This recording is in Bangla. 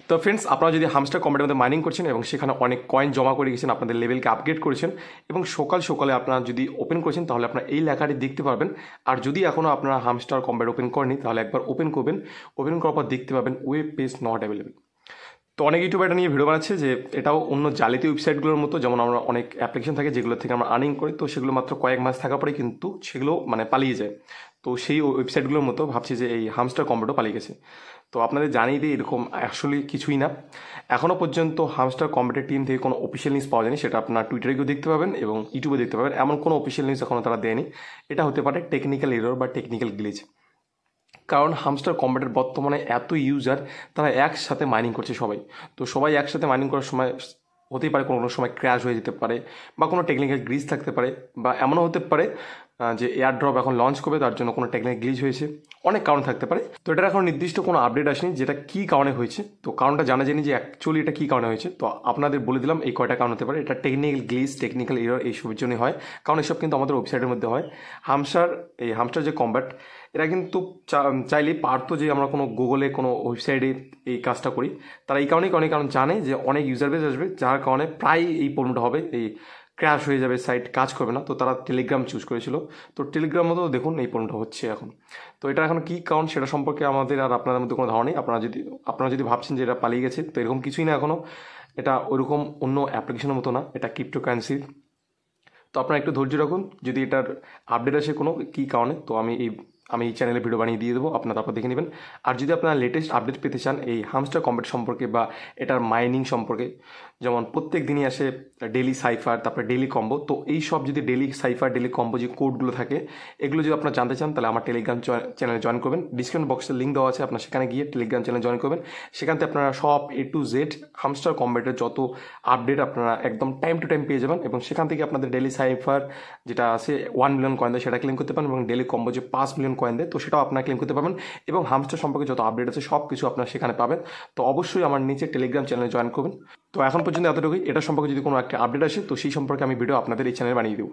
তো ফ্রেন্ডস, আপনারা যদি হামস্টার কম্বাটের মধ্যে মাইনিং করছেন এবং সেখানে অনেক কয়েন জমা করে গেছেন, আপনাদের লেভেলকে আপগ্রেড করেছেন এবং সকালে আপনারা যদি ওপেন করেছেন তাহলে আপনারা এই লেখাটি দেখতে পারবেন। আর যদি এখনও আপনারা হামস্টার কম্বাট ওপেন করেনি তাহলে একবার ওপেন করবেন। ওপেন করার পর দেখতে পাবেন ওয়েব পেজ নট অ্যাভেলেবেল। তো অনেক ইউটিউবার এটা নিয়ে ভিডিও বানাচ্ছে যে এটাও অন্য জালিতি ওয়েবসাইটগুলোর মতো, যেমন আমরা অনেক অ্যাপ্লিকেশন থাকে যেগুলো থেকে আমরা আর্নিং করি, তো সেগুলো মাত্র কয়েক মাস থাকার পরে কিন্তু সেগুলো পালিয়ে যায়। তো সেই ওয়েবসাইটগুলোর মতো ভাবছি যে এই হামস্টার কম্বাটও পালিয়ে গেছে। তো আপনাদের জানিয়ে দিই, এরকম আসলে কিছুই না। এখনও পর্যন্ত হামস্টার কম্বাটের টিম থেকে কোনো অফিসিয়াল নিউজ পাওয়া যায়নি। সেটা আপনার টুইটারে গিয়েও দেখতে পাবেন এবং ইউটিউবে দেখতে পাবেন। এমন কোনো অফিসিয়াল নিউজ এখনও তারা দেয়নি। এটা হতে পারে টেকনিক্যাল এরর বা টেকনিক্যাল গ্লিচ। কারণ হামস্টার কম্বাটের বর্তমানে এত ইউজার, তারা একসাথে মাইনিং করছে সবাই। তো সবাই একসাথে মাইনিং করার সময় হতেই পারে কোনো সময় ক্র্যাশ হয়ে যেতে পারে বা কোনো টেকনিক্যাল গ্লিচ থাকতে পারে, বা এমনও হতে পারে যে এয়ার ড্রপ এখন লঞ্চ করবে তার জন্য কোনো টেকনিক্যাল গ্লিচ হয়েছে। অনেক কারণ থাকতে পারে। তো এটার এখন নির্দিষ্ট কোনো আপডেট আসেনি যেটা কী কারণে হয়েছে। তো কারণটা জানা যায়নি যে অ্যাকচুয়ালি এটা কী কারণে হয়েছে। তো আপনাদের বলে দিলাম এই কয়টা কারণ হতে পারে। এটা টেকনিক্যাল গ্লিচ, টেকনিক্যাল এরর এইসবের জন্যই হয়। কারণ এসব কিন্তু আমাদের ওয়েবসাইটের মধ্যে হয়। হামস্টার যে কম্বাট, এরা কিন্তু চাইলেই পারতো যে আমরা কোনো গুগলে কোনো ওয়েবসাইটে এই কাজটা করি। তারা এই কারণেই কারণ জানে যে অনেক ইউজার বেস আসবে, যার কারণে প্রায় এই প্রবলেমটা হবে, এই ক্র্যাশ হয়ে যাবে, সাইট কাজ করবে না। তো তারা টেলিগ্রাম চুজ করেছিল। তো টেলিগ্রাম মতো দেখুন এই প্রবলেমটা হচ্ছে এখন। তো এটা এখন কী কারণ সেটা সম্পর্কে আমাদের আর আপনাদের মধ্যে কোনো ধারণা নেই। আপনারা যদি ভাবছেন যে এটা পালিয়ে গেছে, তো এরকম কিছুই না এখনও। এটা ওইরকম অন্য অ্যাপ্লিকেশনের মতো না, এটা ক্রিপ্টোকারেন্সি। তো আপনারা একটু ধৈর্য রাখুন। যদি এটার আপডেট আসে কোনো কী কারণে, তো আমি এই চ্যানেলে ভিডিও বানিয়ে দিয়ে দেবো, আপনারা তারপর দেখে নেবেন। আর যদি আপনারা লেটেস্ট আপডেট পেতে চান এই হামস্টার কম্বাট সম্পর্কে বা এটার মাইনিং সম্পর্কে, যেমন প্রত্যেক দিনই আসে ডেলি সাইফার, তারপরে ডেলি কম্বো, তো এই সব যদি ডেলি সাইফার, ডেলি কম্বো যে কোডগুলো থাকে, এগুলো যদি আপনারা জানতে চান তাহলে আমার টেলিগ্রাম চ্যানেলে জয়েন করবেন। ডিসক্রিপশন বক্সের লিঙ্ক দেওয়া আছে, আপনার সেখানে গিয়ে টেলিগ্রাম চ্যানেলে জয়েন করবেন। সেখান থেকে আপনারা সব A to Z হামস্টার কম্বাটের যত আপডেট আপনারা একদম টাইম টু টাইম পেয়ে যাবেন। এবং সেখান থেকে আপনাদের ডেলি সাইফার যেটা আছে 1 মিলিয়ন কয়েন দেয় সেটা ক্লেম করতে পারেন, এবং ডেলি কম্বো যে 5 মিলিয়ন কয়েন দেয় তো সেটাও আপনারা ক্লেম করতে পারবেন। এবং হামস্টার সম্পর্কে যত আপডেট আছে সব কিছু আপনারা সেখানে পাবেন। তো অবশ্যই আমার নিচে টেলিগ্রাম চ্যানেলে জয়েন করবেন। তো এখন পর্যন্ত এতটুকুই। এটা সম্পর্কে যদি কোনো একটা আপডেট আসে তো সেই সম্পর্কে আমি ভিডিও আপনাদের এই চ্যানেলে বানিয়ে দেবো।